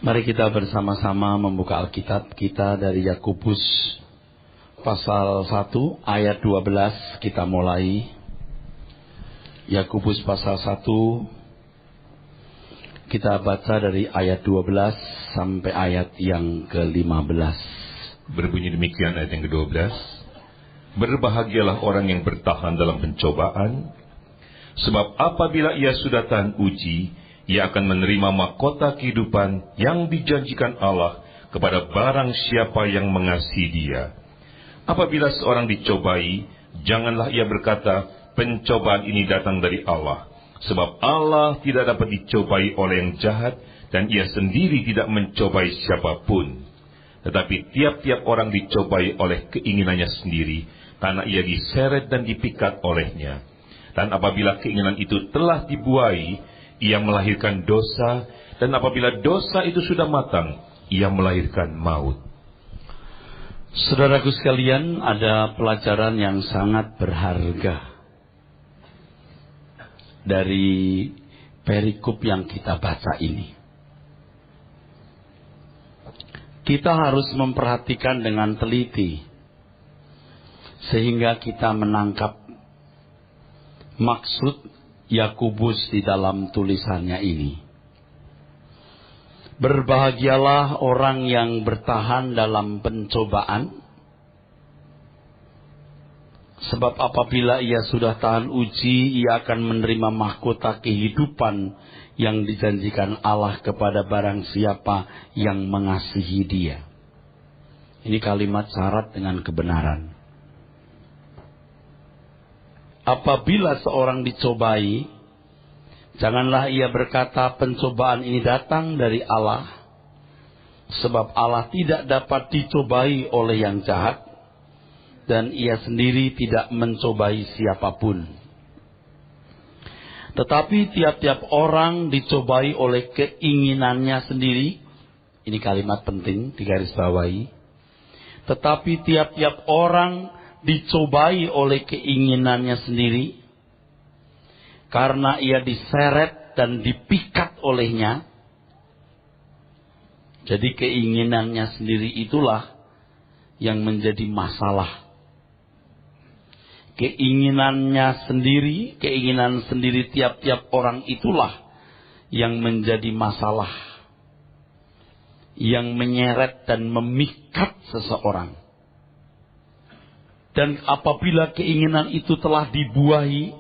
Mari kita bersama-sama membuka Alkitab kita dari Yakobus pasal 1 ayat 12. Kita mulai Yakobus pasal 1. Kita baca dari ayat 12 sampai ayat yang ke-15. Berbunyi demikian ayat yang ke-12. Berbahagialah orang yang bertahan dalam pencobaan, sebab apabila ia sudah tahan uji, ia akan menerima mahkota kehidupan yang dijanjikan Allah kepada barang siapa yang mengasihi Dia. Apabila seorang dicobai, janganlah ia berkata, pencobaan ini datang dari Allah. Sebab Allah tidak dapat dicobai oleh yang jahat, dan ia sendiri tidak mencobai siapapun. Tetapi tiap-tiap orang dicobai oleh keinginannya sendiri, karena ia diseret dan dipikat olehnya. Dan apabila keinginan itu telah dibuai, ia melahirkan dosa, dan apabila dosa itu sudah matang, ia melahirkan maut. Saudaraku sekalian, ada pelajaran yang sangat berharga dari perikop yang kita baca ini. Kita harus memperhatikan dengan teliti, sehingga kita menangkap maksud Yakobus di dalam tulisannya ini. Berbahagialah orang yang bertahan dalam pencobaan, sebab apabila ia sudah tahan uji, ia akan menerima mahkota kehidupan yang dijanjikan Allah kepada barang siapa yang mengasihi Dia. Ini kalimat syarat dengan kebenaran. Apabila seorang dicobai, janganlah ia berkata pencobaan ini datang dari Allah, sebab Allah tidak dapat dicobai oleh yang jahat, dan ia sendiri tidak mencobai siapapun. Tetapi tiap-tiap orang dicobai oleh keinginannya sendiri. Ini kalimat penting digarisbawahi. Tetapi tiap-tiap orang dicobai oleh keinginannya sendiri, karena ia diseret dan dipikat olehnya. Jadi keinginannya sendiri itulah yang menjadi masalah. Keinginan sendiri tiap-tiap orang itulah yang menjadi masalah, yang menyeret dan memikat seseorang. Dan apabila keinginan itu telah dibuahi,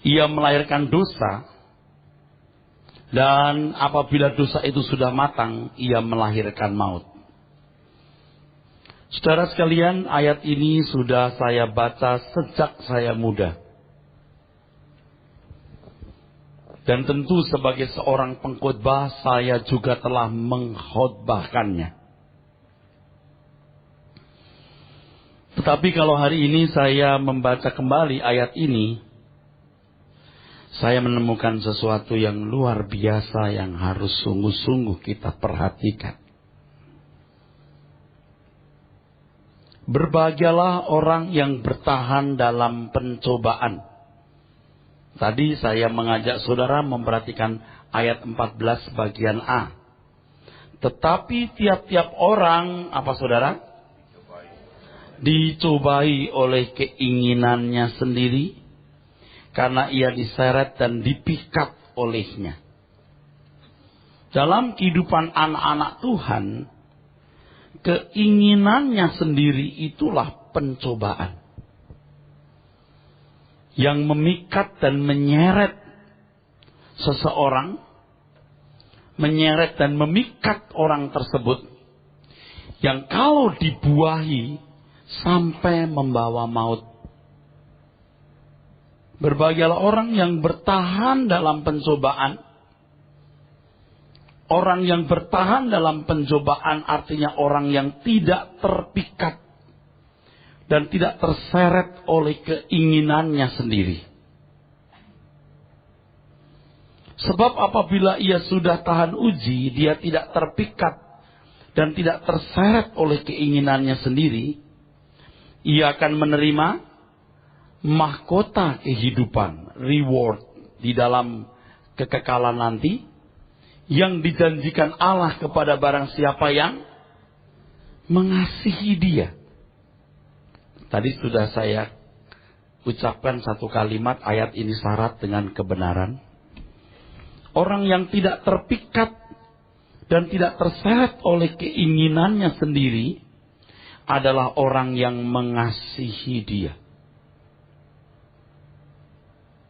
ia melahirkan dosa. Dan apabila dosa itu sudah matang, ia melahirkan maut. Saudara sekalian, ayat ini sudah saya baca sejak saya muda. Dan tentu sebagai seorang pengkhotbah, saya juga telah mengkhotbahkannya. Tetapi kalau hari ini saya membaca kembali ayat ini, saya menemukan sesuatu yang luar biasa yang harus sungguh-sungguh kita perhatikan. Berbahagialah orang yang bertahan dalam pencobaan. Tadi saya mengajak saudara memperhatikan ayat 14 bagian A. Tetapi tiap-tiap orang, apa saudara? Dicobai oleh keinginannya sendiri, karena ia diseret dan dipikat olehnya. Dalam kehidupan anak-anak Tuhan, keinginannya sendiri itulah pencobaan yang memikat dan menyeret seseorang, menyeret dan memikat orang tersebut, yang kalau dibuahi sampai membawa maut. Berbahagialah orang yang bertahan dalam pencobaan. Orang yang bertahan dalam pencobaan artinya orang yang tidak terpikat dan tidak terseret oleh keinginannya sendiri. Sebab apabila ia sudah tahan uji, dia tidak terpikat dan tidak terseret oleh keinginannya sendiri. Ia akan menerima mahkota kehidupan, reward di dalam kekekalan nanti, yang dijanjikan Allah kepada barang siapa yang mengasihi Dia. Tadi sudah saya ucapkan satu kalimat, ayat ini syarat dengan kebenaran. Orang yang tidak terpikat dan tidak terseret oleh keinginannya sendiri adalah orang yang mengasihi Dia.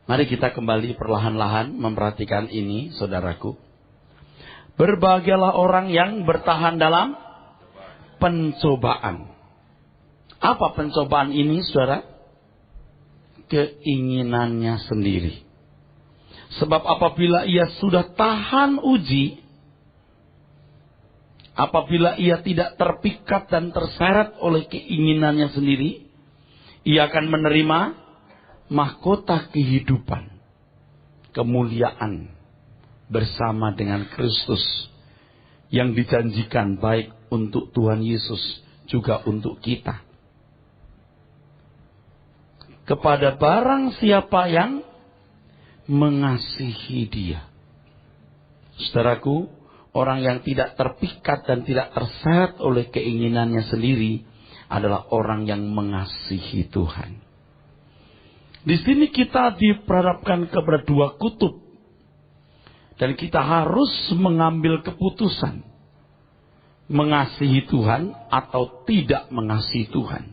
Mari kita kembali perlahan-lahan memperhatikan ini, saudaraku. Berbahagialah orang yang bertahan dalam pencobaan. Apa pencobaan ini, saudara? Keinginannya sendiri. Sebab apabila ia sudah tahan uji, apabila ia tidak terpikat dan terseret oleh keinginannya sendiri, ia akan menerima mahkota kehidupan, kemuliaan bersama dengan Kristus yang dijanjikan baik untuk Tuhan Yesus juga untuk kita. Kepada barang siapa yang mengasihi Dia. Saudaraku, orang yang tidak terpikat dan tidak terseret oleh keinginannya sendiri adalah orang yang mengasihi Tuhan. Di sini kita diperhadapkan kepada dua kutub. Dan kita harus mengambil keputusan. Mengasihi Tuhan atau tidak mengasihi Tuhan.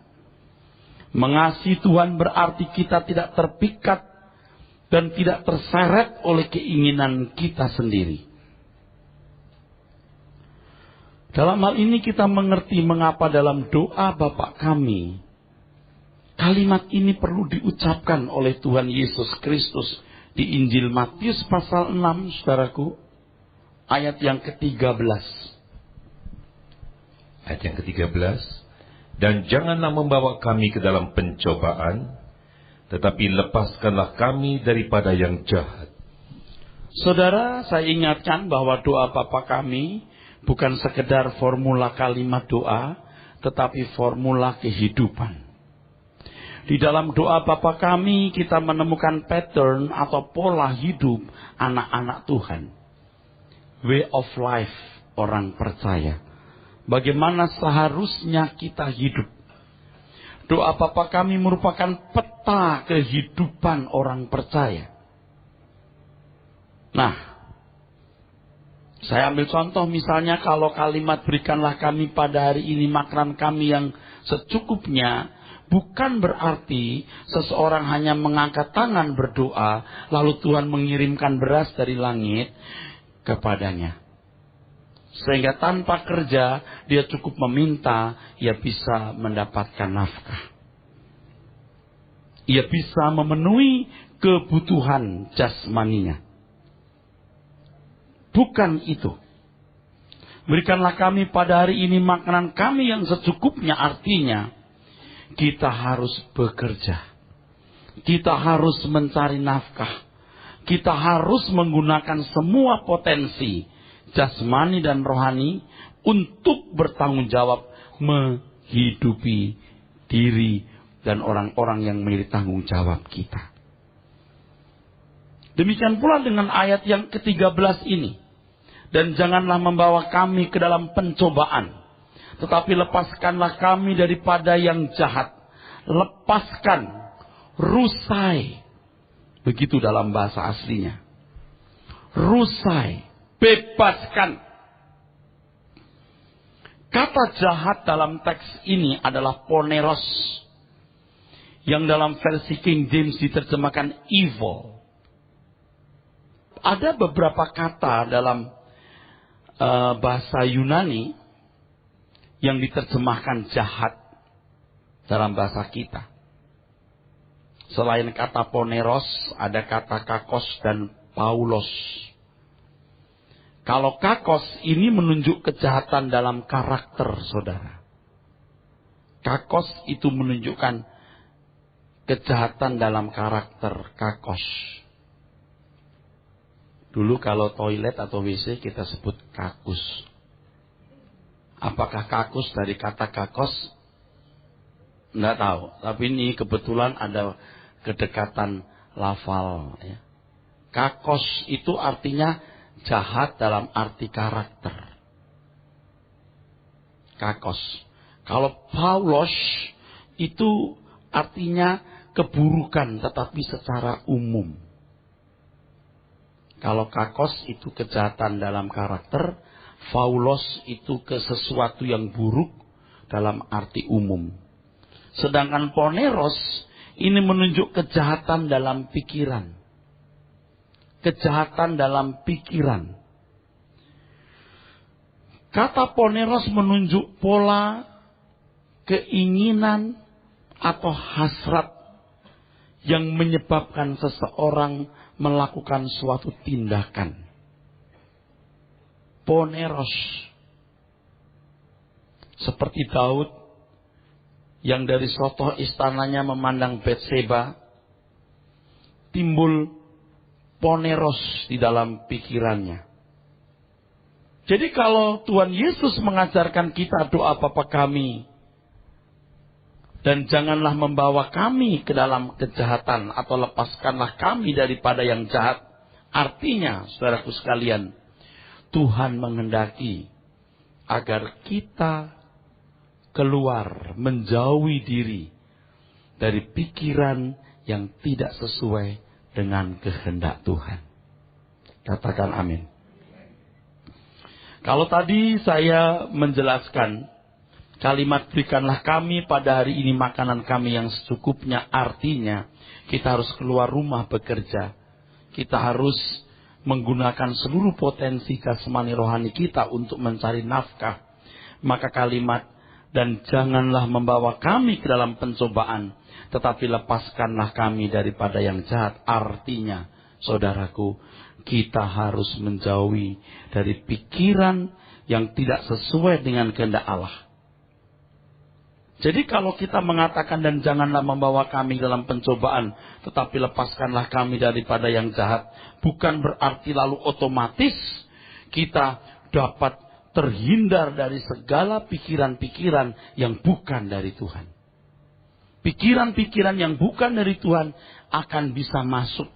Mengasihi Tuhan berarti kita tidak terpikat dan tidak terseret oleh keinginan kita sendiri. Dalam hal ini kita mengerti mengapa dalam doa Bapa kami, kalimat ini perlu diucapkan oleh Tuhan Yesus Kristus di Injil Matius pasal 6, saudaraku, ayat yang ke-13. Ayat yang ke-13. Dan janganlah membawa kami ke dalam pencobaan, tetapi lepaskanlah kami daripada yang jahat. Saudara, saya ingatkan bahwa doa Bapa kami bukan sekedar formula kalimat doa, tetapi formula kehidupan. Di dalam doa Bapa kami kita menemukan pattern atau pola hidup anak-anak Tuhan. Way of life orang percaya. Bagaimana seharusnya kita hidup. Doa Bapa kami merupakan peta kehidupan orang percaya. Nah, saya ambil contoh misalnya kalau kalimat berikanlah kami pada hari ini makanan kami yang secukupnya, bukan berarti seseorang hanya mengangkat tangan berdoa, lalu Tuhan mengirimkan beras dari langit kepadanya. Sehingga tanpa kerja, dia cukup meminta, ia bisa mendapatkan nafkah. Ia bisa memenuhi kebutuhan jasmaninya. Bukan itu. Berikanlah kami pada hari ini makanan kami yang secukupnya, artinya kita harus bekerja. Kita harus mencari nafkah. Kita harus menggunakan semua potensi jasmani dan rohani untuk bertanggung jawab menghidupi diri dan orang-orang yang memiliki tanggung jawab kita. Demikian pula dengan ayat yang ke-13 ini. Dan janganlah membawa kami ke dalam pencobaan, tetapi lepaskanlah kami daripada yang jahat. Lepaskan, rusai. Begitu dalam bahasa aslinya. Rusai. Bebaskan. Kata jahat dalam teks ini adalah poneros. Yang dalam versi King James diterjemahkan evil. Ada beberapa kata dalam bahasa Yunani yang diterjemahkan jahat dalam bahasa kita. Selain kata poneros, ada kata kakos dan paulos. Kalau kakos ini menunjuk kejahatan dalam karakter, saudara. Kakos itu menunjukkan kejahatan dalam karakter, kakos. Dulu kalau toilet atau WC kita sebut kakus. Apakah kakus dari kata kakos? Nggak tahu. Tapi ini kebetulan ada kedekatan lafal. Ya. Kakos itu artinya Jahat dalam arti karakter. Kakos. Kalau Paulos itu artinya keburukan tetapi secara umum. Kalau kakos itu kejahatan dalam karakter, Paulos itu ke sesuatu yang buruk dalam arti umum. Sedangkan poneros ini menunjuk kejahatan dalam pikiran. Kejahatan dalam pikiran. Kata poneros menunjuk pola keinginan atau hasrat yang menyebabkan seseorang melakukan suatu tindakan. Poneros. Seperti Daud yang dari sotoh istananya memandang Betseba, timbul poneros di dalam pikirannya. Jadi kalau Tuhan Yesus mengajarkan kita doa Bapa kami, dan janganlah membawa kami ke dalam kejahatan, atau lepaskanlah kami daripada yang jahat. Artinya, saudaraku sekalian, Tuhan menghendaki agar kita keluar, menjauhi diri dari pikiran yang tidak sesuai dengan kehendak Tuhan. Katakan amin. Kalau tadi saya menjelaskan kalimat berikanlah kami pada hari ini makanan kami yang secukupnya, artinya kita harus keluar rumah bekerja. Kita harus menggunakan seluruh potensi jasmani rohani kita untuk mencari nafkah. Maka kalimat dan janganlah membawa kami ke dalam pencobaan, tetapi lepaskanlah kami daripada yang jahat. Artinya, saudaraku, kita harus menjauhi dari pikiran yang tidak sesuai dengan kehendak Allah. Jadi kalau kita mengatakan dan janganlah membawa kami dalam pencobaan, tetapi lepaskanlah kami daripada yang jahat, bukan berarti lalu otomatis kita dapat terhindar dari segala pikiran-pikiran yang bukan dari Tuhan. Pikiran-pikiran yang bukan dari Tuhan akan bisa masuk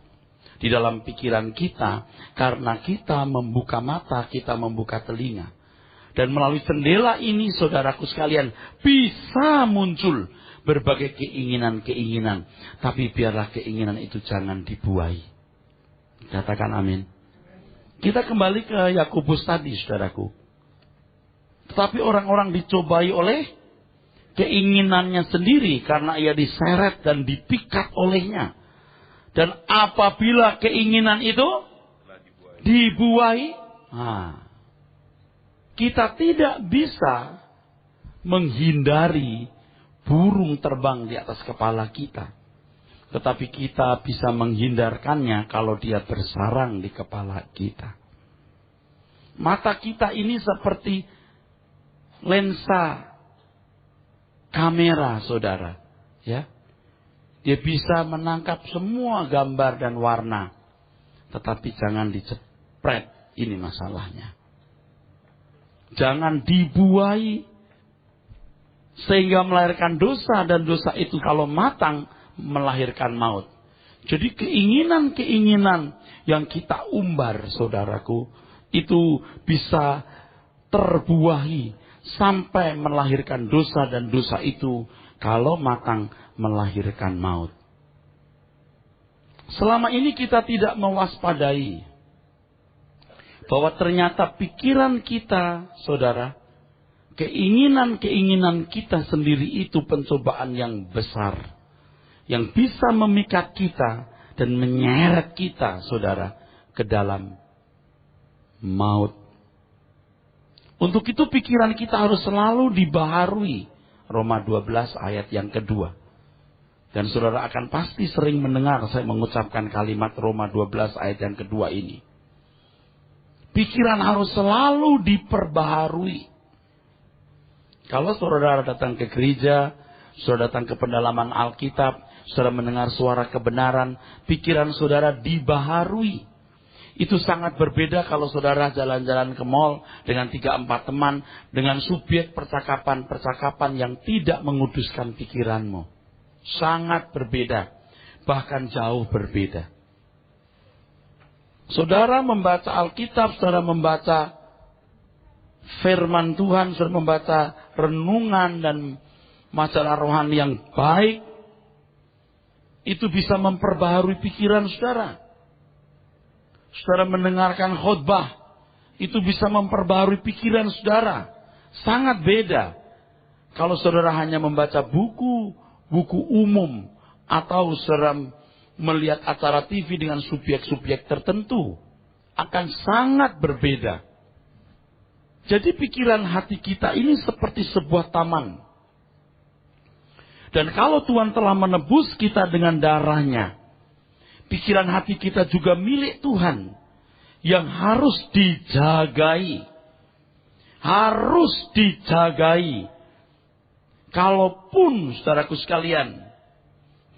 di dalam pikiran kita karena kita membuka mata, kita membuka telinga. Dan melalui jendela ini, saudaraku sekalian, bisa muncul berbagai keinginan-keinginan. Tapi biarlah keinginan itu jangan dibuai. Katakan amin. Kita kembali ke Yakobus tadi, saudaraku. Tetapi orang-orang dicobai oleh keinginannya sendiri karena ia diseret dan dipikat olehnya. Dan apabila keinginan itu dibuai, kita tidak bisa menghindari burung terbang di atas kepala kita. Tetapi kita bisa menghindarkannya kalau dia bersarang di kepala kita. Mata kita ini seperti lensa kamera, saudara. Ya, dia bisa menangkap semua gambar dan warna. Tetapi jangan dicepret, ini masalahnya. Jangan dibuai sehingga melahirkan dosa, dan dosa itu kalau matang melahirkan maut. Jadi keinginan-keinginan yang kita umbar, saudaraku, itu bisa terbuahi sampai melahirkan dosa, dan dosa itu kalau matang melahirkan maut. Selama ini kita tidak mewaspadai bahwa ternyata pikiran kita, saudara, keinginan-keinginan kita sendiri itu pencobaan yang besar, yang bisa memikat kita dan menyeret kita, saudara, ke dalam maut. Untuk itu pikiran kita harus selalu dibaharui. Roma 12 ayat yang kedua. Dan saudara akan pasti sering mendengar saya mengucapkan kalimat Roma 12 ayat yang kedua ini. Pikiran harus selalu diperbaharui. Kalau saudara datang ke gereja, saudara datang ke pendalaman Alkitab, saudara mendengar suara kebenaran, pikiran saudara dibaharui. Itu sangat berbeda kalau saudara jalan-jalan ke mall dengan 3-4 teman, dengan subjek percakapan-percakapan yang tidak menguduskan pikiranmu. Sangat berbeda, bahkan jauh berbeda. Saudara membaca Alkitab, saudara membaca firman Tuhan, saudara membaca renungan dan majalah rohani yang baik, itu bisa memperbaharui pikiran saudara. Saudara mendengarkan khotbah, itu bisa memperbaharui pikiran saudara. Sangat beda kalau saudara hanya membaca buku umum, atau saudara melihat acara TV dengan subjek-subjek tertentu. Akan sangat berbeda. Jadi pikiran hati kita ini seperti sebuah taman. Dan kalau Tuhan telah menebus kita dengan darahnya, pikiran hati kita juga milik Tuhan, yang harus dijagai. Harus dijagai. Kalaupun, saudaraku sekalian,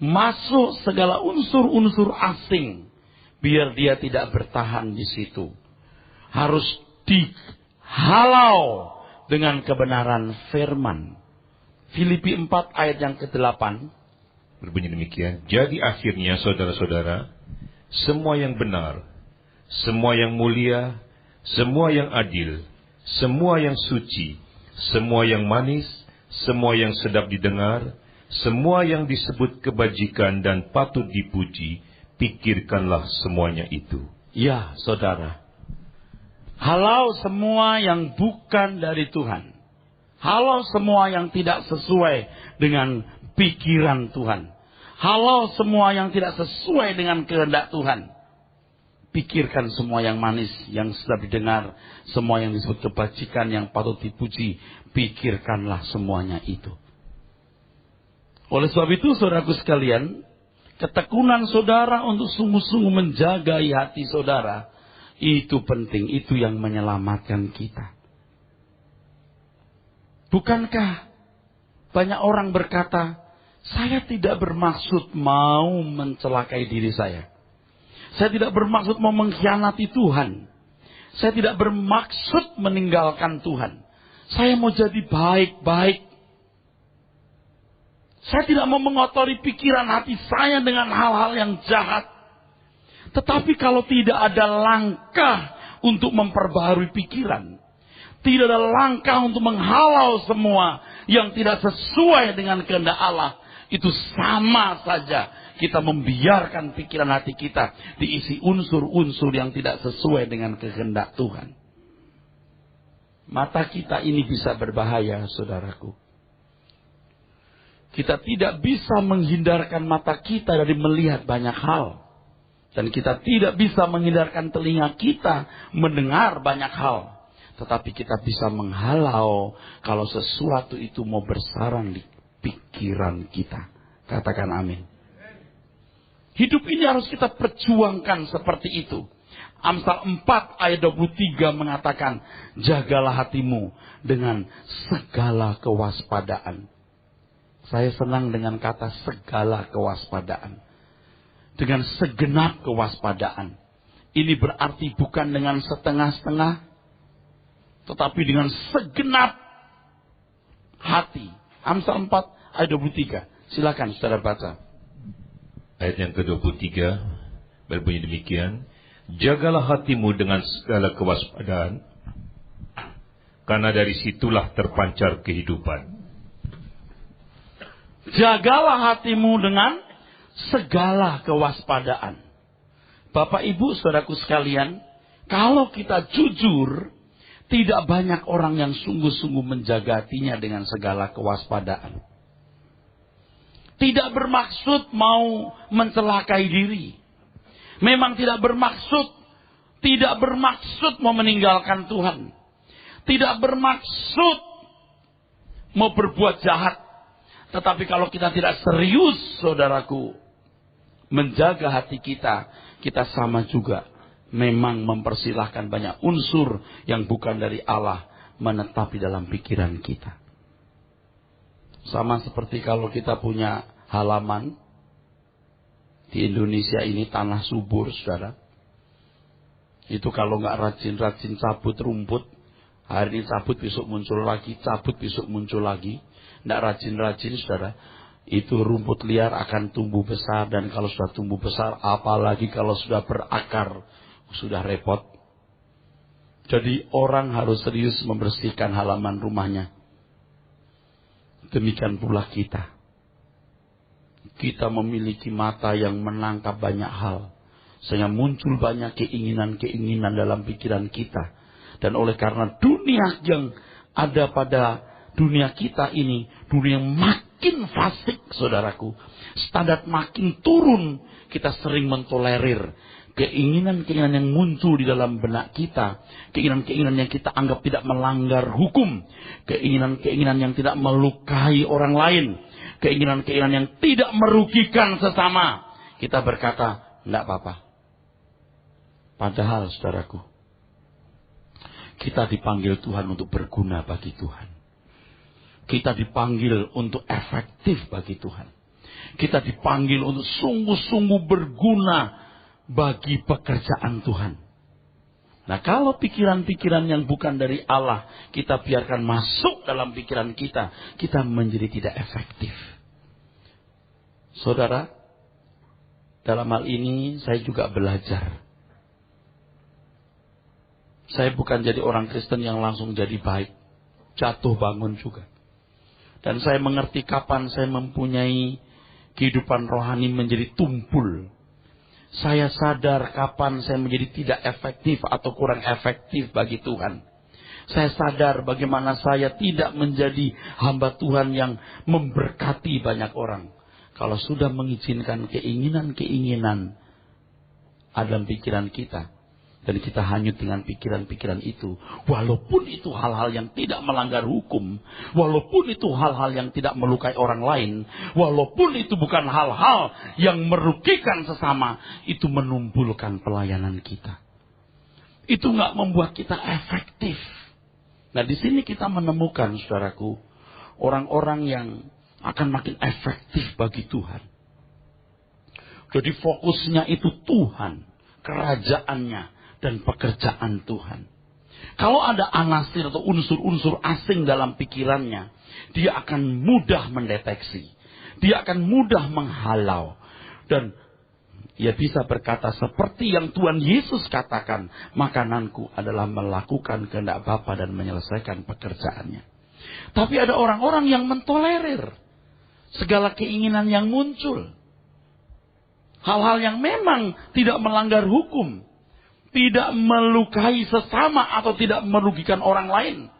masuk segala unsur-unsur asing, biar dia tidak bertahan di situ. Harus dihalau dengan kebenaran firman. Filipi 4 ayat yang ke-8 berbunyi demikian. Jadi akhirnya saudara-saudara, semua yang benar, semua yang mulia, semua yang adil, semua yang suci, semua yang manis, semua yang sedap didengar, semua yang disebut kebajikan dan patut dipuji, pikirkanlah semuanya itu. Ya, saudara. Halau semua yang bukan dari Tuhan. Halau semua yang tidak sesuai dengan pikiran Tuhan. Halau semua yang tidak sesuai dengan kehendak Tuhan. Pikirkan semua yang manis, yang sedap didengar, semua yang disebut kebajikan, yang patut dipuji. Pikirkanlah semuanya itu. Oleh sebab itu, saudaraku sekalian, ketekunan saudara untuk sungguh-sungguh menjaga hati saudara, itu penting, itu yang menyelamatkan kita. Bukankah banyak orang berkata, saya tidak bermaksud mau mencelakai diri saya. Saya tidak bermaksud mau mengkhianati Tuhan. Saya tidak bermaksud meninggalkan Tuhan. Saya mau jadi baik-baik. Saya tidak mau mengotori pikiran hati saya dengan hal-hal yang jahat. Tetapi kalau tidak ada langkah untuk memperbaharui pikiran, tidak ada langkah untuk menghalau semua yang tidak sesuai dengan kehendak Allah, itu sama saja kita membiarkan pikiran hati kita diisi unsur-unsur yang tidak sesuai dengan kehendak Tuhan. Mata kita ini bisa berbahaya, saudaraku. Kita tidak bisa menghindarkan mata kita dari melihat banyak hal. Dan kita tidak bisa menghindarkan telinga kita mendengar banyak hal. Tetapi kita bisa menghalau kalau sesuatu itu mau bersarang di pikiran kita. Katakan amin. Hidup ini harus kita perjuangkan seperti itu. Amsal 4 ayat 23 mengatakan, jagalah hatimu dengan segala kewaspadaan. Saya senang dengan kata segala kewaspadaan. Dengan segenap kewaspadaan. Ini berarti bukan dengan setengah-setengah, tetapi dengan segenap hati. Amsal 4 ayat 23. Silakan saudara baca. Ayat yang ke-23 berbunyi demikian. Jagalah hatimu dengan segala kewaspadaan, karena dari situlah terpancar kehidupan. Jagalah hatimu dengan segala kewaspadaan. Bapak Ibu saudaraku sekalian, kalau kita jujur, tidak banyak orang yang sungguh-sungguh menjaga hatinya dengan segala kewaspadaan. Tidak bermaksud mau mencelakai diri. Memang tidak bermaksud mau meninggalkan Tuhan. Tidak bermaksud mau berbuat jahat. Tetapi kalau kita tidak serius, saudaraku, menjaga hati kita, kita sama juga memang mempersilahkan banyak unsur yang bukan dari Allah menetap di dalam pikiran kita. Sama seperti kalau kita punya halaman di Indonesia ini, tanah subur, saudara. Itu kalau nggak rajin-rajin cabut rumput, hari ini cabut, besok muncul lagi, cabut, besok muncul lagi. Nggak rajin-rajin, saudara, itu rumput liar akan tumbuh besar. Dan kalau sudah tumbuh besar, apalagi kalau sudah berakar sudah repot. Jadi orang harus serius membersihkan halaman rumahnya. Demikian pula kita. Kita memiliki mata yang menangkap banyak hal. Sehingga muncul banyak keinginan-keinginan dalam pikiran kita. Dan oleh karena dunia yang ada pada dunia kita ini, dunia yang makin fasik, saudaraku. Standar makin turun, kita sering mentolerir keinginan-keinginan yang muncul di dalam benak kita. Keinginan-keinginan yang kita anggap tidak melanggar hukum. Keinginan-keinginan yang tidak melukai orang lain. Keinginan-keinginan yang tidak merugikan sesama. Kita berkata, enggak apa-apa. Padahal, saudaraku, kita dipanggil Tuhan untuk berguna bagi Tuhan. Kita dipanggil untuk efektif bagi Tuhan. Kita dipanggil untuk sungguh-sungguh berguna bagi pekerjaan Tuhan. Nah, kalau pikiran-pikiran yang bukan dari Allah kita biarkan masuk dalam pikiran kita, kita menjadi tidak efektif. Saudara, dalam hal ini saya juga belajar. Saya bukan jadi orang Kristen yang langsung jadi baik. Jatuh bangun juga. Dan saya mengerti kapan saya mempunyai kehidupan rohani menjadi tumpul. Saya sadar kapan saya menjadi tidak efektif atau kurang efektif bagi Tuhan. Saya sadar bagaimana saya tidak menjadi hamba Tuhan yang memberkati banyak orang. Kalau sudah mengizinkan keinginan-keinginan dalam pikiran kita. Dan kita hanyut dengan pikiran-pikiran itu. Walaupun itu hal-hal yang tidak melanggar hukum. Walaupun itu hal-hal yang tidak melukai orang lain. Walaupun itu bukan hal-hal yang merugikan sesama. Itu menumpulkan pelayanan kita. Itu nggak membuat kita efektif. Nah, di sini kita menemukan, saudaraku, orang-orang yang akan makin efektif bagi Tuhan. Jadi fokusnya itu Tuhan, kerajaannya, dan pekerjaan Tuhan. Kalau ada anasir atau unsur-unsur asing dalam pikirannya, dia akan mudah mendeteksi. Dia akan mudah menghalau. Dan ia bisa berkata seperti yang Tuhan Yesus katakan, makananku adalah melakukan kehendak Bapa dan menyelesaikan pekerjaannya. Tapi ada orang-orang yang mentolerir segala keinginan yang muncul. Hal-hal yang memang tidak melanggar hukum. Tidak melukai sesama atau tidak merugikan orang lain.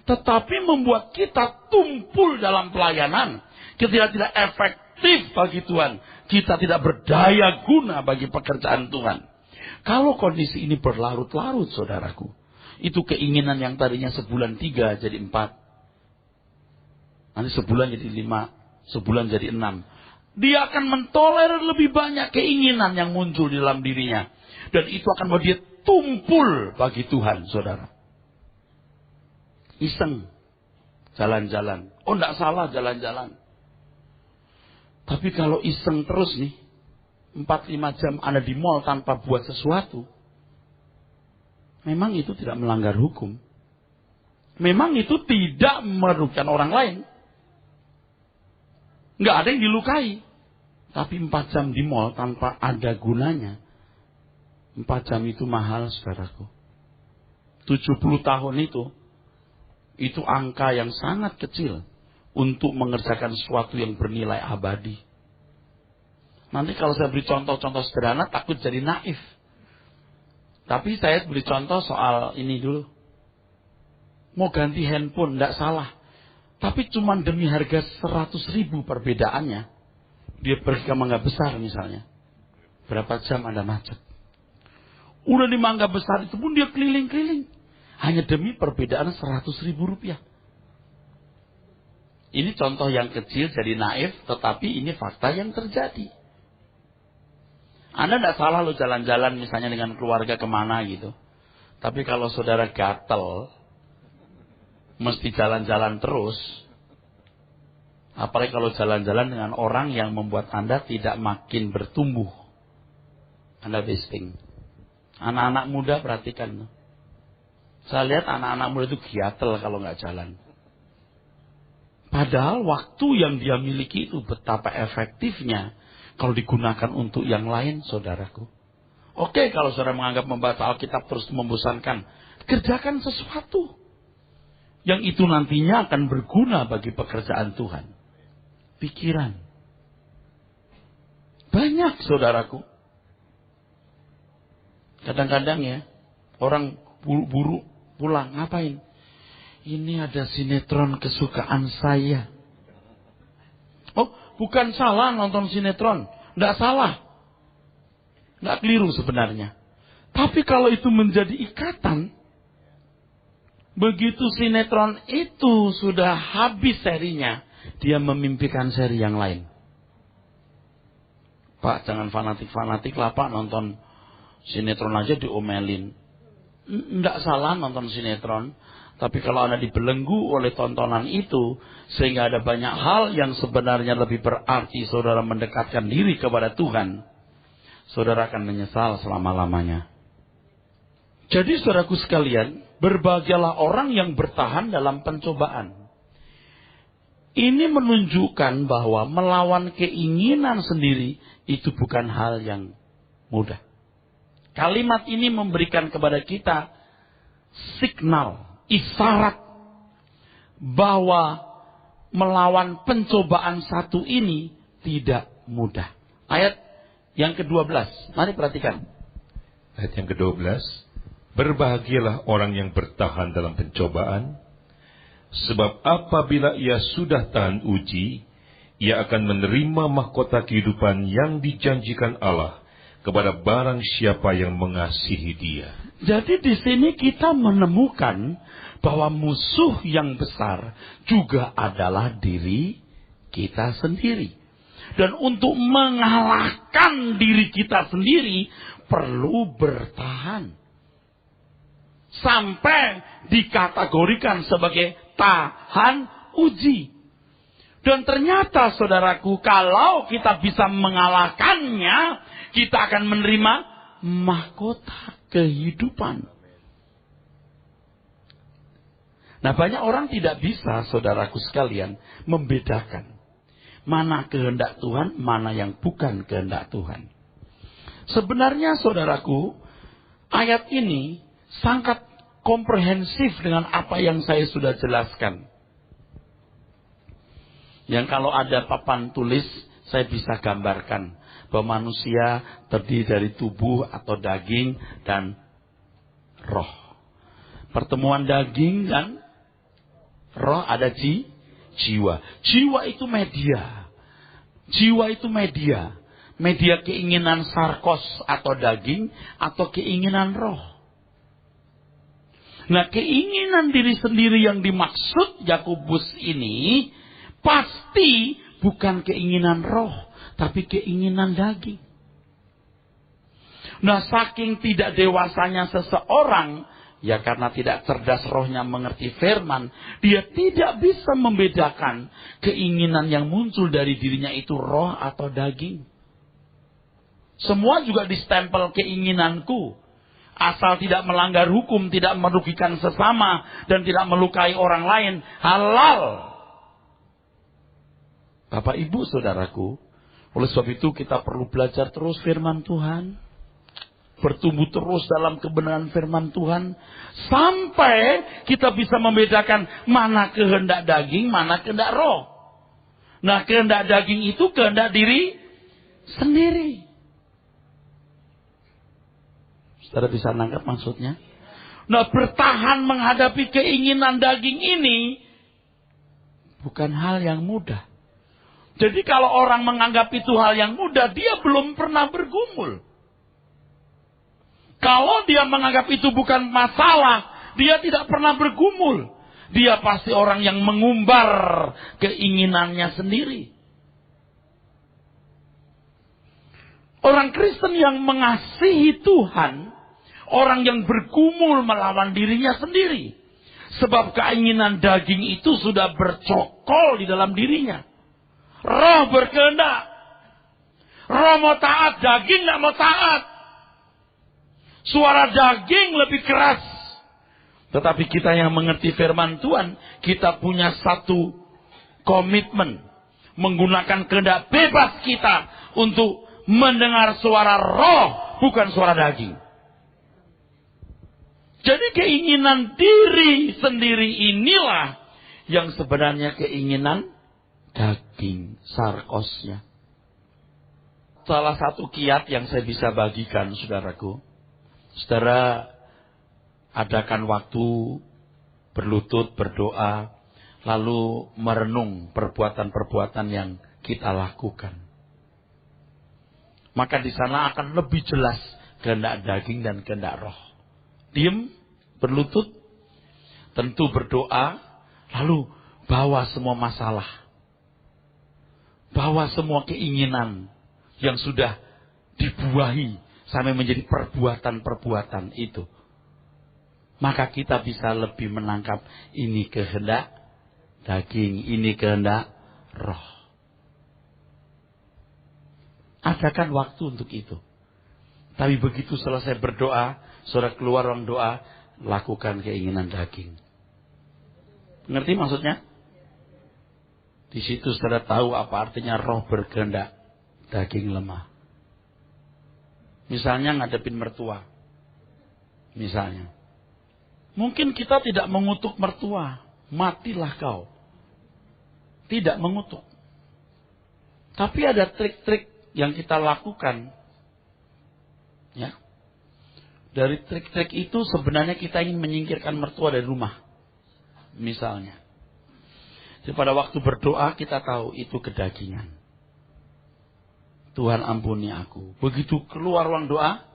Tetapi membuat kita tumpul dalam pelayanan. Kita tidak efektif bagi Tuhan. Kita tidak berdaya guna bagi pekerjaan Tuhan. Kalau kondisi ini berlarut-larut, saudaraku. Itu keinginan yang tadinya sebulan 3 jadi 4. Nanti sebulan jadi 5. Sebulan jadi 6. Dia akan mentolerir lebih banyak keinginan yang muncul di dalam dirinya. Dan itu akan membuat dia tumpul bagi Tuhan, saudara. Iseng. Jalan-jalan. Oh, enggak salah jalan-jalan. Tapi kalau iseng terus nih. 4-5 jam Anda di mall tanpa buat sesuatu. Memang itu tidak melanggar hukum. Memang itu tidak merugikan orang lain. Enggak ada yang dilukai. Tapi 4 jam di mall tanpa ada gunanya. 4 jam itu mahal, saudaraku. 70 tahun itu angka yang sangat kecil untuk mengerjakan sesuatu yang bernilai abadi. Nanti kalau saya beri contoh-contoh sederhana, takut jadi naif. Tapi saya beri contoh soal ini dulu. Mau ganti handphone, tidak salah. Tapi cuma demi harga 100.000 perbedaannya. Dia pergi ke Mangga Besar misalnya. Berapa jam Anda macet? Udah di Mangga Besar itu pun dia keliling-keliling. Hanya demi perbedaan 100.000 rupiah. Ini contoh yang kecil jadi naif. Tetapi ini fakta yang terjadi. Anda tidak salah lo jalan-jalan misalnya dengan keluarga kemana gitu. Tapi kalau saudara gatel. Mesti jalan-jalan terus. Apalagi kalau jalan-jalan dengan orang yang membuat Anda tidak makin bertumbuh. Anda wasting. Anak-anak muda perhatikan. Saya lihat anak-anak muda itu giatel kalau nggak jalan. Padahal waktu yang dia miliki itu betapa efektifnya kalau digunakan untuk yang lain, saudaraku. Oke, kalau saudara menganggap membaca Alkitab terus membosankan, kerjakan sesuatu yang itu nantinya akan berguna bagi pekerjaan Tuhan. Pikiran. Banyak, saudaraku. Kadang-kadang ya, orang buru-buru pulang, ngapain? Ini ada sinetron kesukaan saya. Oh, bukan salah nonton sinetron. Tidak salah. Tidak keliru sebenarnya. Tapi kalau itu menjadi ikatan, begitu sinetron itu sudah habis serinya, dia memimpikan seri yang lain. Pak, jangan fanatik-fanatik lah Pak, nonton sinetron aja diomelin. Tidak salah nonton sinetron. Tapi kalau Anda dibelenggu oleh tontonan itu, sehingga ada banyak hal yang sebenarnya lebih berarti saudara mendekatkan diri kepada Tuhan, saudara akan menyesal selama-lamanya. Jadi saudaraku sekalian, berbahagialah orang yang bertahan dalam pencobaan. Ini menunjukkan bahwa melawan keinginan sendiri itu bukan hal yang mudah. Kalimat ini memberikan kepada kita signal, isyarat bahwa melawan pencobaan satu ini tidak mudah. Ayat yang ke-12, mari perhatikan. Ayat yang ke-12, berbahagialah orang yang bertahan dalam pencobaan, sebab apabila ia sudah tahan uji, ia akan menerima mahkota kehidupan yang dijanjikan Allah kepada barang siapa yang mengasihi Dia. Jadi di sini kita menemukan bahwa musuh yang besar juga adalah diri kita sendiri. Dan untuk mengalahkan diri kita sendiri perlu bertahan. Sampai dikategorikan sebagai tahan uji. Dan ternyata saudaraku, kalau kita bisa mengalahkannya, kita akan menerima mahkota kehidupan. Nah, banyak orang tidak bisa, saudaraku sekalian, membedakan mana kehendak Tuhan, mana yang bukan kehendak Tuhan. Sebenarnya, saudaraku, ayat ini sangat komprehensif dengan apa yang saya sudah jelaskan. Yang kalau ada papan tulis, saya bisa gambarkan bahwa manusia terdiri dari tubuh atau daging dan roh. Pertemuan daging dan roh ada jiwa. Jiwa itu media. Jiwa itu media. Media keinginan sarkos atau daging atau keinginan roh. Nah, keinginan diri sendiri yang dimaksud Yakobus ini pasti bukan keinginan roh, tapi keinginan daging. Nah, saking tidak dewasanya seseorang, ya karena tidak cerdas rohnya mengerti firman, dia tidak bisa membedakan keinginan yang muncul dari dirinya itu roh atau daging. Semua juga distempel keinginanku. Asal tidak melanggar hukum, tidak merugikan sesama, dan tidak melukai orang lain, halal. Bapak, Ibu, saudaraku, oleh sebab itu kita perlu belajar terus firman Tuhan. Bertumbuh terus dalam kebenaran firman Tuhan. Sampai kita bisa membedakan mana kehendak daging, mana kehendak roh. Nah, kehendak daging itu kehendak diri sendiri. Saudara bisa nangkap maksudnya? Nah, bertahan menghadapi keinginan daging ini bukan hal yang mudah. Jadi kalau orang menganggap itu hal yang mudah, dia belum pernah bergumul. Kalau dia menganggap itu bukan masalah, dia tidak pernah bergumul. Dia pasti orang yang mengumbar keinginannya sendiri. Orang Kristen yang mengasihi Tuhan, orang yang bergumul melawan dirinya sendiri. Sebab keinginan daging itu sudah bercokol di dalam dirinya. Roh berkehendak. Roh mau taat, daging tidak mau taat. Suara daging lebih keras. Tetapi kita yang mengerti firman Tuhan, kita punya satu komitmen. Menggunakan kehendak bebas kita untuk mendengar suara roh bukan suara daging. Jadi keinginan diri sendiri inilah yang sebenarnya keinginan daging, sarkosnya. Salah satu kiat yang saya bisa bagikan, saudaraku. Saudara, adakan waktu berlutut, berdoa, lalu merenung perbuatan-perbuatan yang kita lakukan. Maka di sana akan lebih jelas kehendak daging dan kehendak roh. Diam, berlutut, tentu berdoa, lalu bawa semua masalah. Bawa semua keinginan yang sudah dibuahi sampai menjadi perbuatan-perbuatan itu. Maka kita bisa lebih menangkap ini kehendak daging, ini kehendak roh. Adakan waktu untuk itu. Tapi begitu selesai berdoa, saudara keluar ruang doa, lakukan keinginan daging. Ngerti maksudnya? Di situ saudara tahu apa artinya roh berkehendak, daging lemah. Misalnya ngadepin mertua. Misalnya. Mungkin kita tidak mengutuk mertua. Matilah kau. Tidak mengutuk. Tapi ada trik-trik yang kita lakukan. Ya. Dari trik-trik itu sebenarnya kita ingin menyingkirkan mertua dari rumah. Misalnya. Jadi pada waktu berdoa kita tahu itu kedagingan. Tuhan ampuni aku. Begitu keluar ruang doa,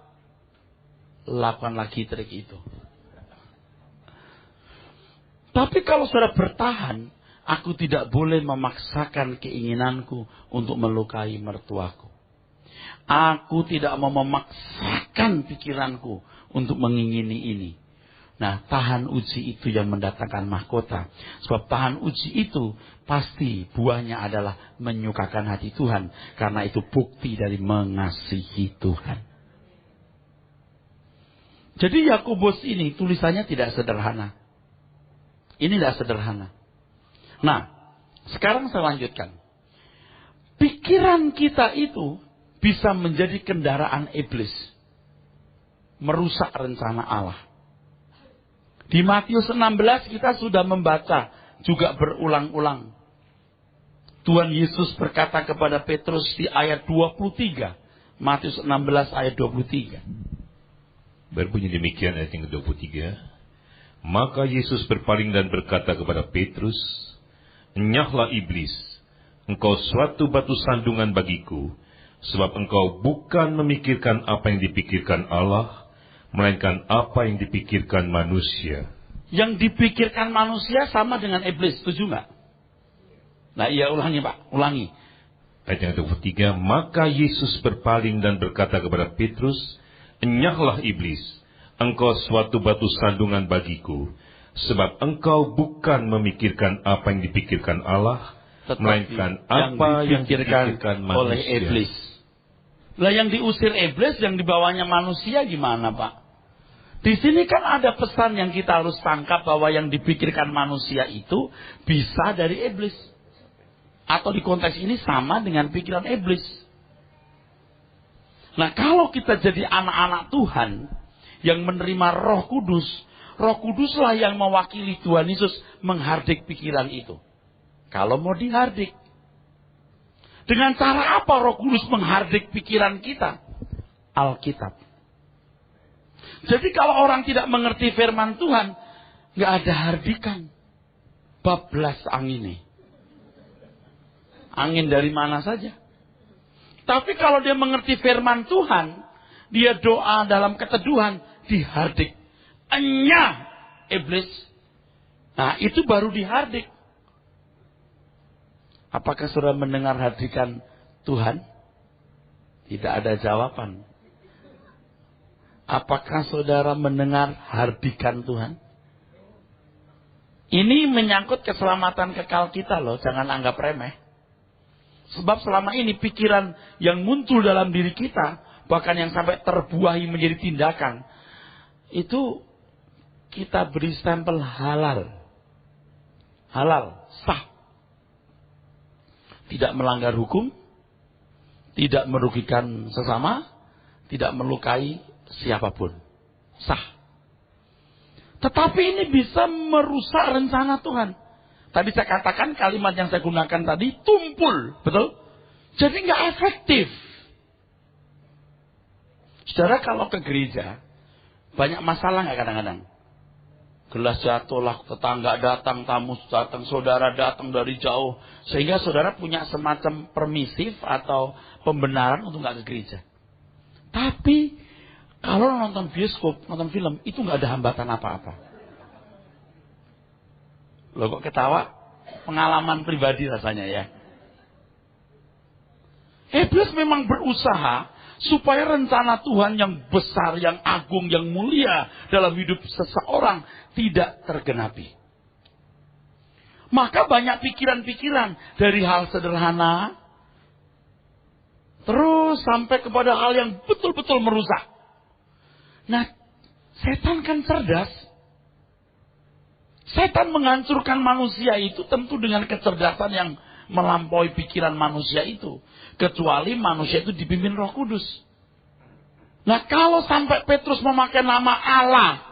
lakukan lagi trik itu. Tapi kalau saudara bertahan, aku tidak boleh memaksakan keinginanku untuk melukai mertuaku. Aku tidak mau memaksakan pikiranku untuk mengingini ini. Nah, tahan uji itu yang mendatangkan mahkota. Sebab tahan uji itu pasti buahnya adalah menyukakan hati Tuhan. Karena itu bukti dari mengasihi Tuhan. Jadi Yakobus ini tulisannya tidak sederhana. Ini tidak sederhana. Nah, sekarang saya lanjutkan. Pikiran kita itu bisa menjadi kendaraan iblis. Merusak rencana Allah. Di Matius 16 kita sudah membaca juga berulang-ulang. Tuhan Yesus berkata kepada Petrus di ayat 23. Matius 16 ayat 23. Berbunyi demikian ayat yang ke-23. Maka Yesus berpaling dan berkata kepada Petrus, "Enyahlah iblis, engkau suatu batu sandungan bagiku, sebab engkau bukan memikirkan apa yang dipikirkan Allah, melainkan apa yang dipikirkan manusia." Yang dipikirkan manusia sama dengan iblis, setuju nggak? Nah iya, ulangi Pak, ulangi. Ayat yang ke-23, maka Yesus berpaling dan berkata kepada Petrus, "Enyahlah iblis, engkau suatu batu sandungan bagiku, sebab engkau bukan memikirkan apa yang dipikirkan Allah, melainkan apa yang dipikirkan manusia." Oleh iblis. Lah yang diusir iblis, yang dibawanya manusia gimana Pak? Di sini kan ada pesan yang kita harus tangkap bahwa yang dipikirkan manusia itu bisa dari iblis. Atau di konteks ini sama dengan pikiran iblis. Nah kalau kita jadi anak-anak Tuhan yang menerima Roh Kuduslah yang mewakili Tuhan Yesus menghardik pikiran itu. Kalau mau dihardik. Dengan cara apa Roh Kudus menghardik pikiran kita? Alkitab. Jadi kalau orang tidak mengerti firman Tuhan, nggak ada hardikan. Bablas angin. Angin dari mana saja. Tapi kalau dia mengerti firman Tuhan, dia doa dalam keteduhan, dihardik. Enyah iblis. Nah itu baru dihardik. Apakah saudara mendengar hardikan Tuhan? Tidak ada jawaban. Apakah saudara mendengar hardikan Tuhan? Ini menyangkut keselamatan kekal kita loh, jangan anggap remeh. Sebab selama ini pikiran yang muncul dalam diri kita, bahkan yang sampai terbuahi menjadi tindakan, itu kita beri stempel halal. Halal, sah. Tidak melanggar hukum, tidak merugikan sesama, tidak melukai siapapun. Sah. Tetapi ini bisa merusak rencana Tuhan. Tadi saya katakan kalimat yang saya gunakan tadi, tumpul. Betul? Jadi nggak efektif. Saudara kalau ke gereja, banyak masalah nggak kadang-kadang? Gelas jatuhlah, tetangga datang, tamu datang, saudara datang dari jauh. Sehingga saudara punya semacam permisif atau pembenaran untuk nggak ke gereja. Tapi kalau nonton bioskop, nonton film, itu nggak ada hambatan apa-apa. Loh kok ketawa? Pengalaman pribadi rasanya ya. Iblis memang berusaha supaya rencana Tuhan yang besar, yang agung, yang mulia dalam hidup seseorang tidak tergenapi. Maka banyak pikiran-pikiran dari hal sederhana terus sampai kepada hal yang betul-betul merusak. Nah, setan kan cerdas. Setan menghancurkan manusia itu tentu dengan kecerdasan yang melampaui pikiran manusia itu. Kecuali manusia itu dipimpin Roh Kudus. Nah, kalau sampai Petrus memakai nama Allah,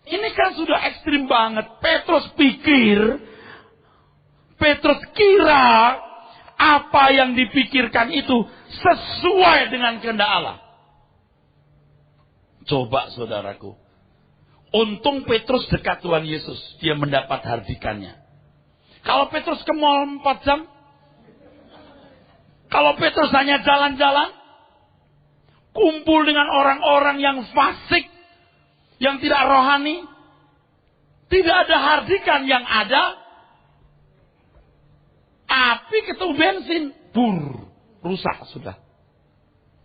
ini kan sudah ekstrim banget. Petrus kira apa yang dipikirkan itu sesuai dengan kehendak Allah. Coba saudaraku. Untung Petrus dekat Tuhan Yesus. Dia mendapat hardikannya. Kalau Petrus ke mall 4 jam. Kalau Petrus hanya jalan-jalan. Kumpul dengan orang-orang yang fasik. Yang tidak rohani. Tidak ada hardikan yang ada. Api ketemu bensin. Rusak sudah.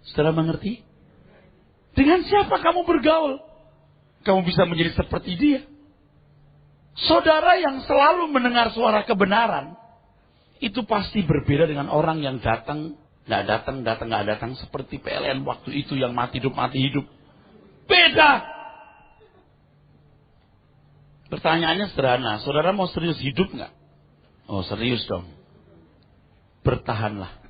Saudara mengerti? Dengan siapa kamu bergaul? Kamu bisa menjadi seperti dia. Saudara yang selalu mendengar suara kebenaran, itu pasti berbeda dengan orang yang datang, nggak datang, seperti PLN waktu itu yang mati hidup. Beda. Pertanyaannya sederhana, saudara mau serius hidup nggak? Oh serius dong. Bertahanlah.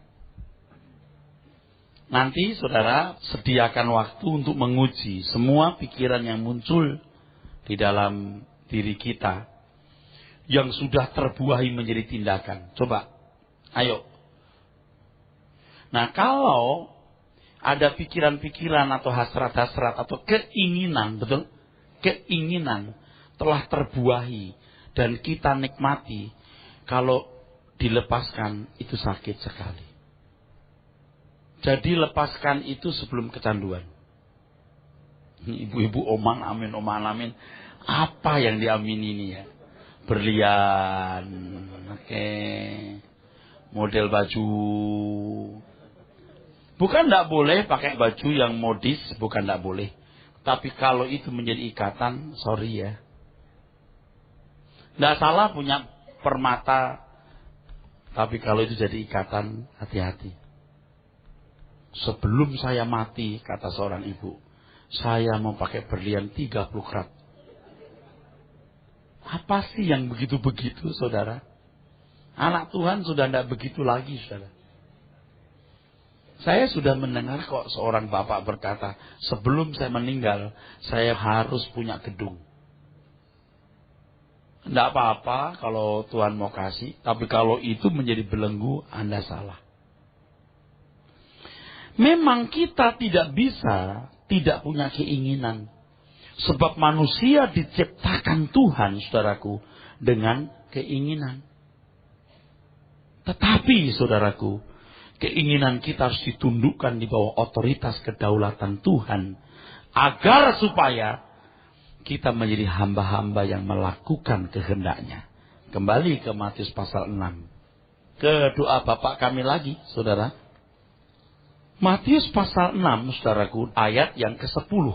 Nanti saudara sediakan waktu untuk menguji semua pikiran yang muncul di dalam diri kita yang sudah terbuahi menjadi tindakan. Coba, ayo. Nah kalau ada pikiran-pikiran atau hasrat-hasrat atau keinginan, betul? Keinginan telah terbuahi dan kita nikmati, kalau dilepaskan itu sakit sekali. Jadi lepaskan itu sebelum kecanduan. Ibu-ibu omang amin. Apa yang diamini ini ya? Berlian. Oke. Model baju. Bukan tidak boleh pakai baju yang modis. Bukan tidak boleh. Tapi kalau itu menjadi ikatan, sorry ya. Tidak salah punya permata. Tapi kalau itu jadi ikatan, hati-hati. Sebelum saya mati, kata seorang ibu, saya mau pakai berlian 30 karat. Apa sih yang begitu-begitu, saudara? Anak Tuhan sudah tidak begitu lagi, saudara. Saya sudah mendengar kok seorang bapak berkata, sebelum saya meninggal, saya harus punya gedung. Tidak apa-apa kalau Tuhan mau kasih, tapi kalau itu menjadi belenggu, Anda salah. Memang kita tidak bisa tidak punya keinginan. Sebab manusia diciptakan Tuhan, saudaraku, dengan keinginan. Tetapi, saudaraku, keinginan kita harus ditundukkan di bawah otoritas kedaulatan Tuhan. Agar supaya kita menjadi hamba-hamba yang melakukan kehendaknya. Kembali ke Matius pasal 6. Ke doa Bapa kami lagi, saudara. Matius pasal 6, saudaraku, ayat yang ke-10.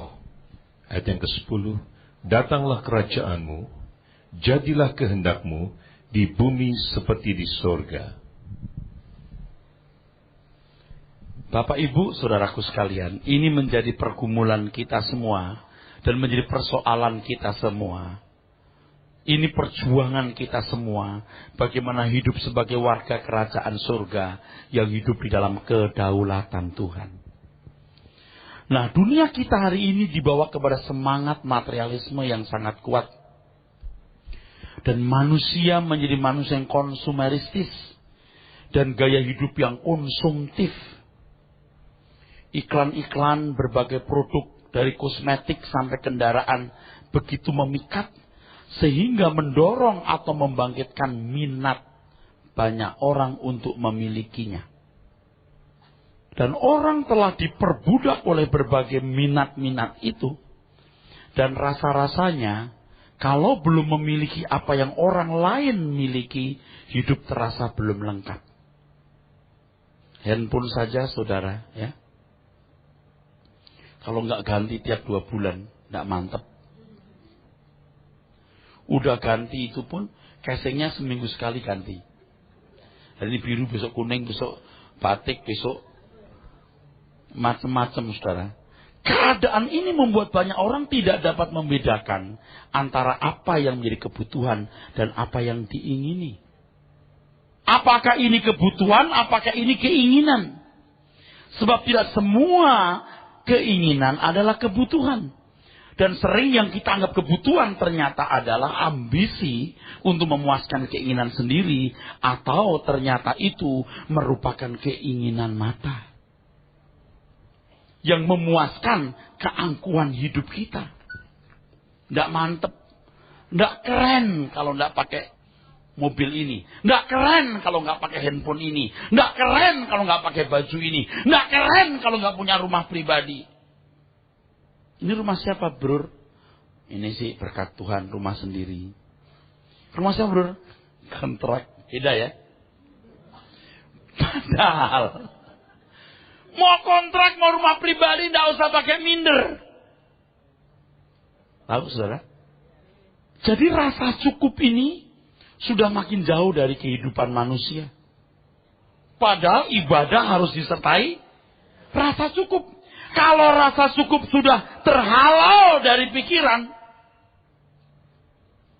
Ayat yang ke-10. Datanglah kerajaanmu, jadilah kehendakmu di bumi seperti di sorga. Bapak Ibu, saudaraku sekalian, ini menjadi pergumulan kita semua dan menjadi persoalan kita semua. Ini perjuangan kita semua. Bagaimana hidup sebagai warga kerajaan surga yang hidup di dalam kedaulatan Tuhan. Nah, dunia kita hari ini dibawa kepada semangat materialisme yang sangat kuat. Dan manusia menjadi manusia yang konsumeristis. Dan gaya hidup yang konsumtif. Iklan-iklan berbagai produk dari kosmetik sampai kendaraan begitu memikat. Sehingga mendorong atau membangkitkan minat banyak orang untuk memilikinya. Dan orang telah diperbudak oleh berbagai minat-minat itu. Dan rasa-rasanya, kalau belum memiliki apa yang orang lain miliki, hidup terasa belum lengkap. Handphone saja, saudara, ya. Kalau nggak ganti tiap 2 bulan, nggak mantep. Udah ganti itu pun, casingnya seminggu sekali ganti. Hari ini biru, besok kuning, besok batik, besok macam-macam, saudara. Keadaan ini membuat banyak orang tidak dapat membedakan antara apa yang menjadi kebutuhan dan apa yang diingini. Apakah ini kebutuhan, apakah ini keinginan? Sebab tidak semua keinginan adalah kebutuhan. Dan sering yang kita anggap kebutuhan ternyata adalah ambisi untuk memuaskan keinginan sendiri. Atau ternyata itu merupakan keinginan mata. Yang memuaskan keangkuhan hidup kita. Nggak mantep. Nggak keren kalau nggak pakai mobil ini. Nggak keren kalau nggak pakai handphone ini. Nggak keren kalau nggak pakai baju ini. Nggak keren kalau nggak punya rumah pribadi. Ini rumah siapa, Bro? Ini sih berkat Tuhan, rumah sendiri. Rumah siapa, Bro? Kontrak. Beda ya? Padahal mau kontrak, mau rumah pribadi, tidak usah pakai minder. Tahu, saudara? Jadi rasa cukup ini sudah makin jauh dari kehidupan manusia. Padahal ibadah harus disertai rasa cukup. Kalau rasa cukup sudah terhalau dari pikiran,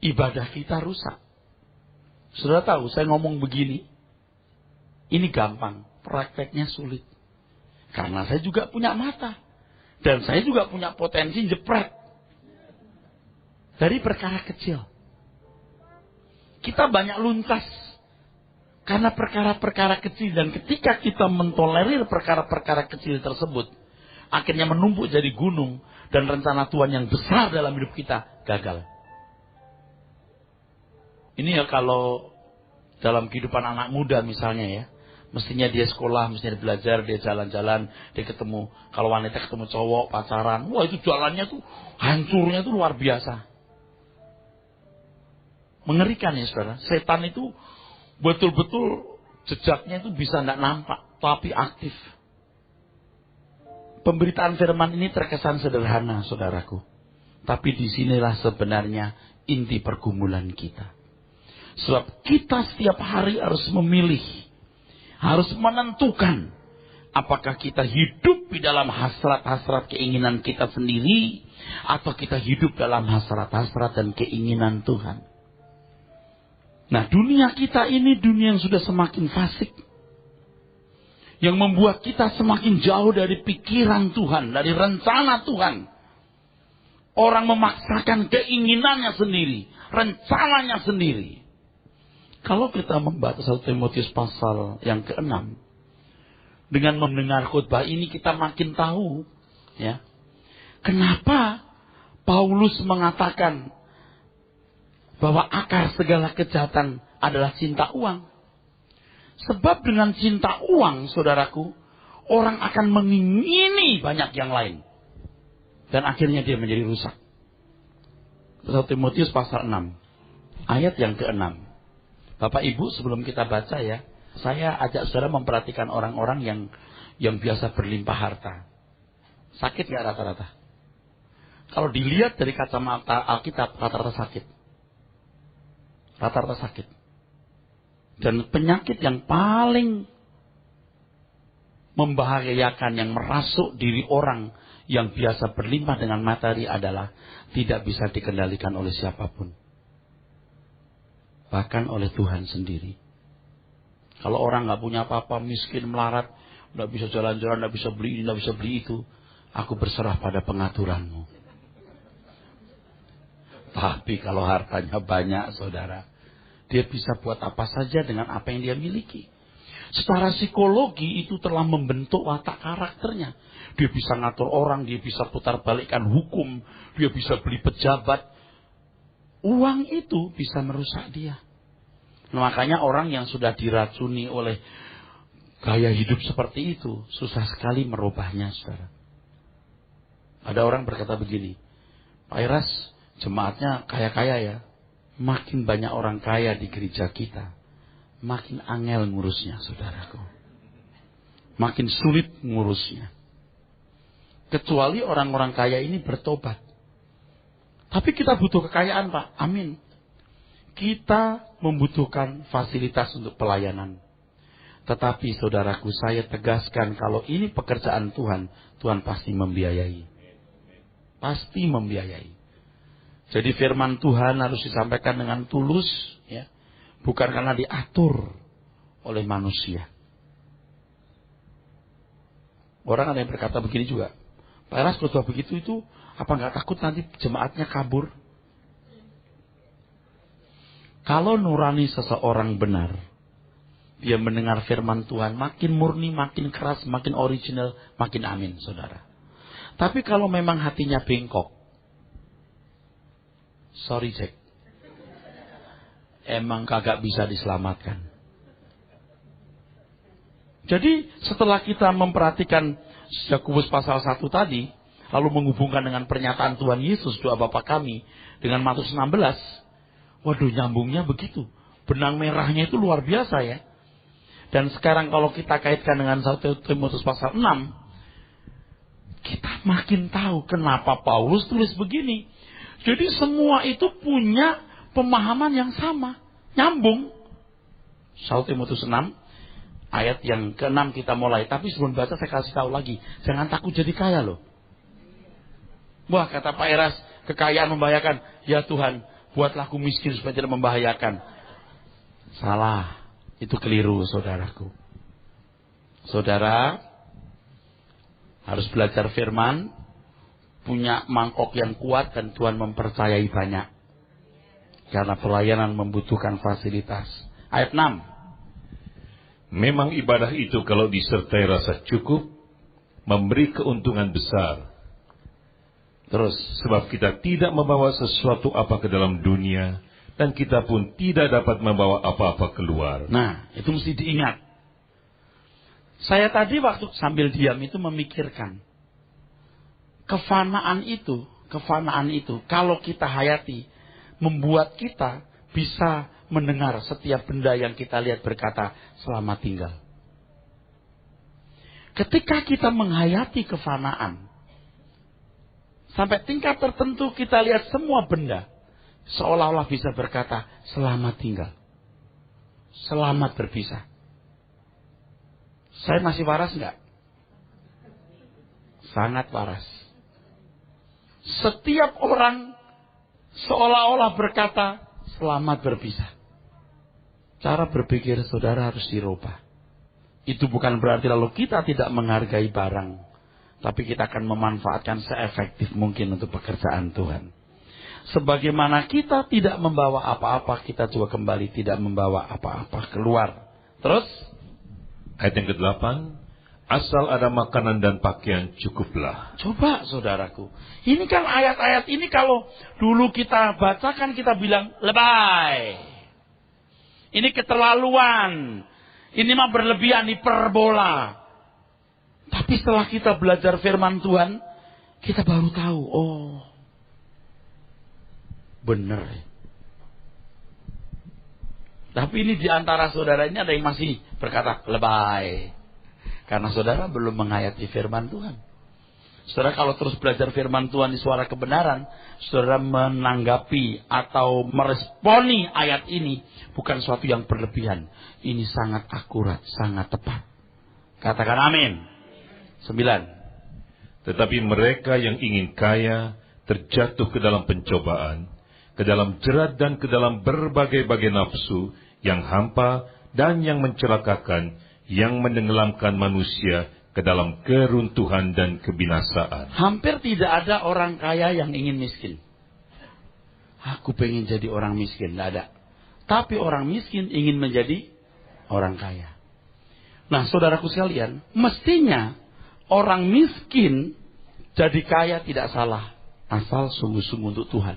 ibadah kita rusak. Sudah tahu, saya ngomong begini, ini gampang, prakteknya sulit. Karena saya juga punya mata. Dan saya juga punya potensi jepret. Dari perkara kecil. Kita banyak luntas. Karena perkara-perkara kecil. Dan ketika kita mentolerir perkara-perkara kecil tersebut, akhirnya menumpuk jadi gunung. Dan rencana Tuhan yang besar dalam hidup kita gagal. Ini ya kalau dalam kehidupan anak muda misalnya ya. Mestinya dia sekolah, mestinya dia belajar, dia jalan-jalan, dia ketemu. Kalau wanita ketemu cowok, pacaran. Wah, itu jalannya tuh, hancurnya tuh luar biasa. Mengerikan ya, saudara. Setan itu betul-betul jejaknya itu bisa tidak nampak, tapi aktif. Pemberitaan firman ini terkesan sederhana, saudaraku. Tapi disinilah sebenarnya inti pergumulan kita. Sebab kita setiap hari harus memilih. Harus menentukan apakah kita hidup di dalam hasrat-hasrat keinginan kita sendiri atau kita hidup dalam hasrat-hasrat dan keinginan Tuhan. Nah, dunia kita ini dunia yang sudah semakin fasik. Yang membuat kita semakin jauh dari pikiran Tuhan, dari rencana Tuhan. Orang memaksakan keinginannya sendiri, rencananya sendiri. Kalau kita membaca 1 Timotius pasal yang ke-6, dengan mendengar khotbah ini kita makin tahu, ya, kenapa Paulus mengatakan bahwa akar segala kejahatan adalah cinta uang. Sebab dengan cinta uang, saudaraku, orang akan mengingini banyak yang lain. Dan akhirnya dia menjadi rusak. 1 Timotius pasal 6, ayat yang ke-6. Bapak Ibu, sebelum kita baca ya, saya ajak saudara memperhatikan orang-orang yang biasa berlimpah harta. Sakit nggak rata-rata? Kalau dilihat dari kacamata Alkitab, rata-rata sakit. Rata-rata sakit. Dan penyakit yang paling membahayakan, yang merasuk diri orang yang biasa berlimpah dengan materi adalah tidak bisa dikendalikan oleh siapapun. Bahkan oleh Tuhan sendiri. Kalau orang nggak punya apa-apa, miskin, melarat, nggak bisa jalan-jalan, nggak bisa beli ini, nggak bisa beli itu, Aku berserah pada pengaturanmu. Tapi kalau hartanya banyak, saudara, dia bisa buat apa saja dengan apa yang dia miliki. Secara psikologi itu telah membentuk watak karakternya. Dia bisa ngatur orang, dia bisa putar balikkan hukum, dia bisa beli pejabat. Uang itu bisa merusak dia. Nah, makanya orang yang sudah diracuni oleh gaya hidup seperti itu, susah sekali merubahnya, saudara. Ada orang berkata begini, Pak Iras, jemaatnya kaya-kaya ya. Makin banyak orang kaya di gereja kita, makin angel ngurusnya, saudaraku. Makin sulit ngurusnya. Kecuali orang-orang kaya ini bertobat. Tapi kita butuh kekayaan, Pak. Amin. Kita membutuhkan fasilitas untuk pelayanan. Tetapi saudaraku, saya tegaskan kalau ini pekerjaan Tuhan, Tuhan pasti membiayai. Pasti membiayai. Jadi firman Tuhan harus disampaikan dengan tulus, ya. Bukan karena diatur oleh manusia. Orang ada yang berkata begini juga, Pak Eras kalau begitu itu, apa nggak takut nanti jemaatnya kabur? Kalau nurani seseorang benar, dia mendengar firman Tuhan, makin murni, makin keras, makin original, makin amin, saudara. Tapi kalau memang hatinya bengkok, sorry Jack, emang kagak bisa diselamatkan. Jadi setelah kita memperhatikan Yakobus pasal 1 tadi, lalu menghubungkan dengan pernyataan Tuhan Yesus, doa Bapa kami, dengan Matius 16, waduh nyambungnya begitu. Benang merahnya itu luar biasa ya. Dan sekarang kalau kita kaitkan dengan 1 Timotius pasal 6, kita makin tahu kenapa Paulus tulis begini. Jadi semua itu punya pemahaman yang sama, nyambung. 1 Timotius 6 ayat yang ke-6 kita mulai. Tapi sebelum baca saya kasih tahu lagi, jangan takut jadi kaya loh. Wah, kata Pak Eras, kekayaan membahayakan. Ya Tuhan, buatlah aku miskin supaya tidak membahayakan. Salah, itu keliru, saudaraku. Saudara harus belajar firman, punya mangkok yang kuat, dan Tuhan mempercayai banyak. Karena pelayanan membutuhkan fasilitas. Ayat 6. Memang ibadah itu kalau disertai rasa cukup, memberi keuntungan besar. Terus, sebab kita tidak membawa sesuatu apa ke dalam dunia, dan kita pun tidak dapat membawa apa-apa keluar. Nah, itu mesti diingat. Saya tadi waktu sambil diam itu memikirkan, kefanaan itu, kalau kita hayati, membuat kita bisa mendengar setiap benda yang kita lihat berkata, selamat tinggal. Ketika kita menghayati kefanaan, sampai tingkat tertentu kita lihat semua benda, seolah-olah bisa berkata, selamat tinggal. Selamat berpisah. Saya masih waras enggak? Sangat waras. Setiap orang seolah-olah berkata, selamat berpisah. Cara berpikir saudara harus dirubah. Itu bukan berarti lalu kita tidak menghargai barang, tapi kita akan memanfaatkan seefektif mungkin untuk pekerjaan Tuhan. Sebagaimana kita tidak membawa apa-apa, kita juga kembali tidak membawa apa-apa keluar. Terus ayat yang ke-8, asal ada makanan dan pakaian cukuplah. Coba saudaraku, ini kan ayat-ayat ini kalau dulu kita bacakan kita bilang lebay. Ini keterlaluan. Ini mah berlebihan, hiperbola. Tapi setelah kita belajar firman Tuhan, kita baru tahu, oh, benar. Tapi ini di antara saudara ini ada yang masih berkata lebay. Karena saudara belum menghayati firman Tuhan. Saudara kalau terus belajar firman Tuhan di suara kebenaran, saudara menanggapi atau meresponi ayat ini bukan suatu yang berlebihan. Ini sangat akurat, sangat tepat. Katakan amin. 9. Tetapi mereka yang ingin kaya terjatuh ke dalam pencobaan, ke dalam jerat dan ke dalam berbagai-bagai nafsu yang hampa dan yang mencelakakan, yang menenggelamkan manusia ke dalam keruntuhan dan kebinasaan. Hampir tidak ada orang kaya yang ingin miskin. Aku pengen jadi orang miskin, tidak ada. Tapi orang miskin ingin menjadi orang kaya. Nah, saudaraku sekalian, mestinya orang miskin jadi kaya tidak salah, asal sungguh-sungguh untuk Tuhan.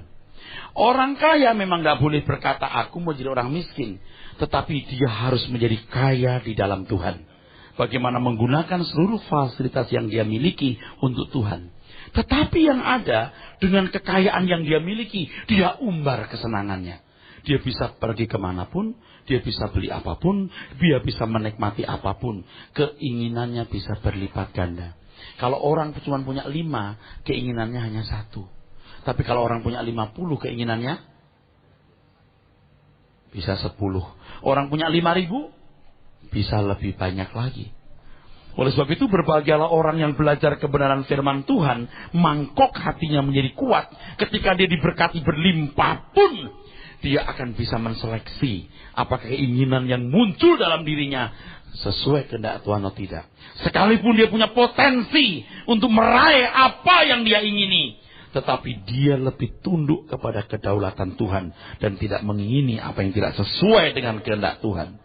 Orang kaya memang tidak boleh berkata aku mau jadi orang miskin, tetapi dia harus menjadi kaya di dalam Tuhan. Bagaimana menggunakan seluruh fasilitas yang dia miliki untuk Tuhan. Tetapi yang ada dengan kekayaan yang dia miliki, dia umbar kesenangannya. Dia bisa pergi kemanapun, dia bisa beli apapun, dia bisa menikmati apapun. Keinginannya bisa berlipat ganda. Kalau orang cuma punya 5, keinginannya hanya 1. Tapi kalau orang punya 50, keinginannya bisa 10. Orang punya 5.000, bisa lebih banyak lagi. Oleh sebab itu berbahagialah orang yang belajar kebenaran firman Tuhan, mangkok hatinya menjadi kuat. Ketika dia diberkati berlimpah pun, dia akan bisa menseleksi apakah keinginan yang muncul dalam dirinya sesuai kehendak Tuhan atau tidak. Sekalipun dia punya potensi untuk meraih apa yang dia ingini, tetapi dia lebih tunduk kepada kedaulatan Tuhan dan tidak mengingini apa yang tidak sesuai dengan kehendak Tuhan.